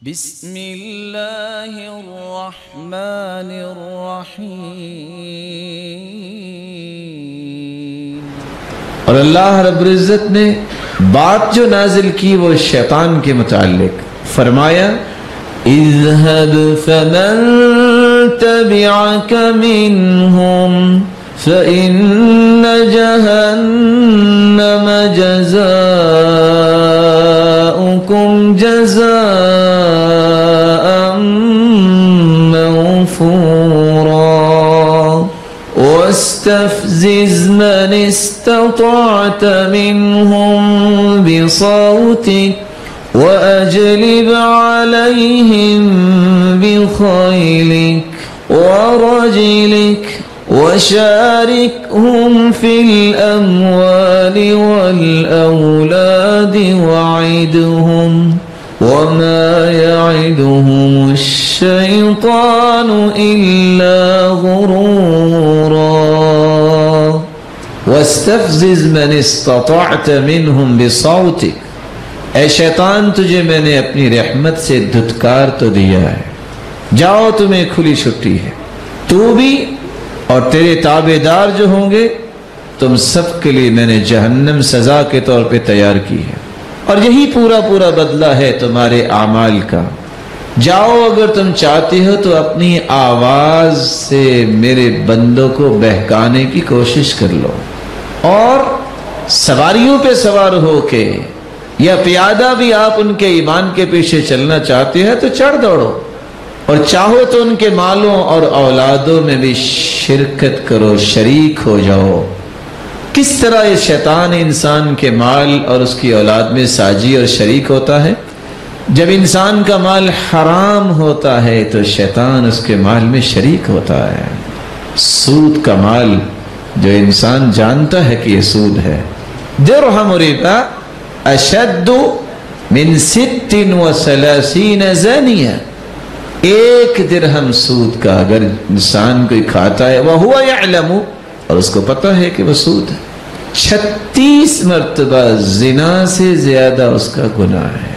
بسم اللہ الرحمن الرحیم۔ اور اللہ رب العزت نے بات جو نازل کی وہ شیطان کے متعلق فرمایا اذهب فمن تبعك منهم فإن جهنم جزاؤكم جزاء موفورا واستفزز من استطعت منهم بصوتك وأجلب عليهم بخيلك ورجلك وشاركهم في الأموال والأولاد وعدهم وما يعدهم الشيطان إلا غرورا واستفزز من استطعت منهم بصوتك۔ اے شیطان تجھے میں نے اپنی رحمت سے دھتکار تو دیا ہے، جاؤ تمہیں کھلی چھٹی ہے، تو بھی اور تیرے تابع دار جو ہوں گے، تم سب کے لیے میں نے جہنم سزا کے طور پہ تیار کی ہے، اور یہی پورا بدلہ ہے تمہارے اعمال کا۔ جاؤ اگر تم چاہتے ہو تو اپنی آواز سے میرے بندوں کو بہکانے کی کوشش کر لو، اور سواریوں پہ سوار ہو کے یا پیادہ بھی آپ ان کے ایمان کے پیچھے چلنا چاہتے ہیں تو چڑھ دوڑو، اور چاہو تو ان کے مالوں اور اولادوں میں بھی شرکت کرو، شریک ہو جاؤ۔ کس طرح یہ شیطان انسان کے مال اور اس کی اولاد میں ساجی اور شریک ہوتا ہے؟ جب انسان کا مال حرام ہوتا ہے تو شیطان اس کے مال میں شریک ہوتا ہے۔ سود کا مال جو انسان جانتا ہے کہ یہ سود ہے، درہم ربا اشد من 36 زانیہ، ایک درہم سود کا اگر انسان کوئی کھاتا ہے وَهُوَ يَعْلَمُ، اور اس کو پتہ ہے کہ وہ سود ہے، 36 مرتبہ زنا سے زیادہ اس کا گناہ ہے۔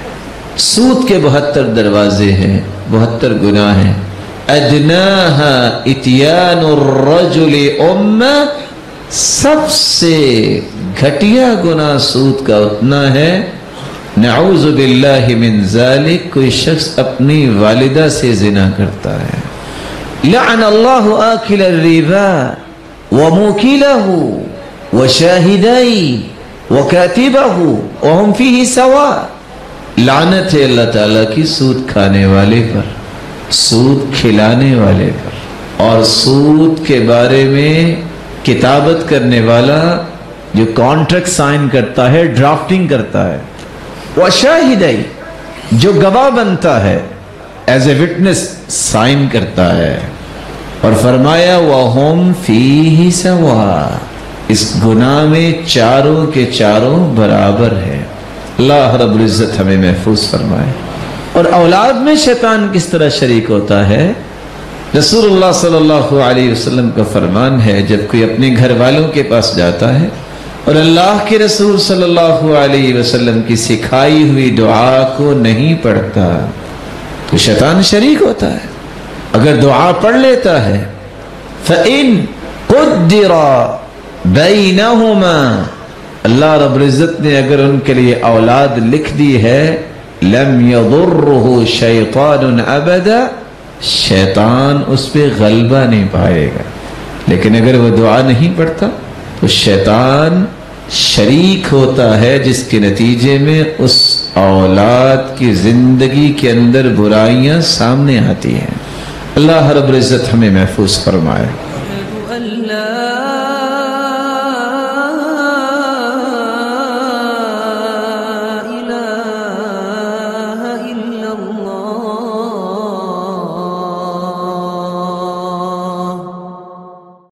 سود کے 72 دروازے ہیں، 72 گناہ ہیں۔ ادناہا اتیان الرجل امہ، سب سے گھٹیا گناہ سود کا اتنا ہے، نعوذ باللہ من ذالک، کوئی شخص اپنی والدہ سے زنا کرتا ہے۔ لعن اللہ آکل الربا وموکلہ وشاہدی وکاتبہ وہم فیہ سوا، لعنت ہے اللہ تعالیٰ کی سود کھانے والے پر، سود کھلانے والے پر، اور سود کے بارے میں کتابت کرنے والا جو کانٹریکٹ سائن کرتا ہے، ڈرافٹنگ کرتا ہے، وشاہدی جو گواہ بنتا ہے، ایز اے وٹنس سائن کرتا ہے، اور فرمایا وَهُمْ فِيهِ سَوَا، اس گناہ میں چاروں کے چاروں برابر ہے۔ اللہ رب العزت ہمیں محفوظ فرمائے۔ اور اولاد میں شیطان کس طرح شریک ہوتا ہے؟ رسول اللہ صلی اللہ علیہ وسلم کا فرمان ہے، جب کوئی اپنے گھر والوں کے پاس جاتا ہے اور اللہ کے رسول صلی اللہ علیہ وسلم کی سکھائی ہوئی دعا کو نہیں پڑھتا تو شیطان شریک ہوتا ہے۔ اگر دعا پڑھ لیتا ہے فَإِن قُدِّرَ بَيْنَهُمَا، اللہ رب العزت نے اگر ان کے لیے اولاد لکھ دی ہے، لَمْ يَضُرُّهُ شَيْطَانٌ أَبَدًا، شیطان اس پہ غلبہ نہیں پائے گا۔ لیکن اگر وہ دعا نہیں پڑھتا تو شیطان شریک ہوتا ہے، جس کے نتیجے میں اس اولاد کی زندگی کے اندر برائیاں سامنے آتی ہیں۔ اللہ رب العزت ہمیں محفوظ فرمائے۔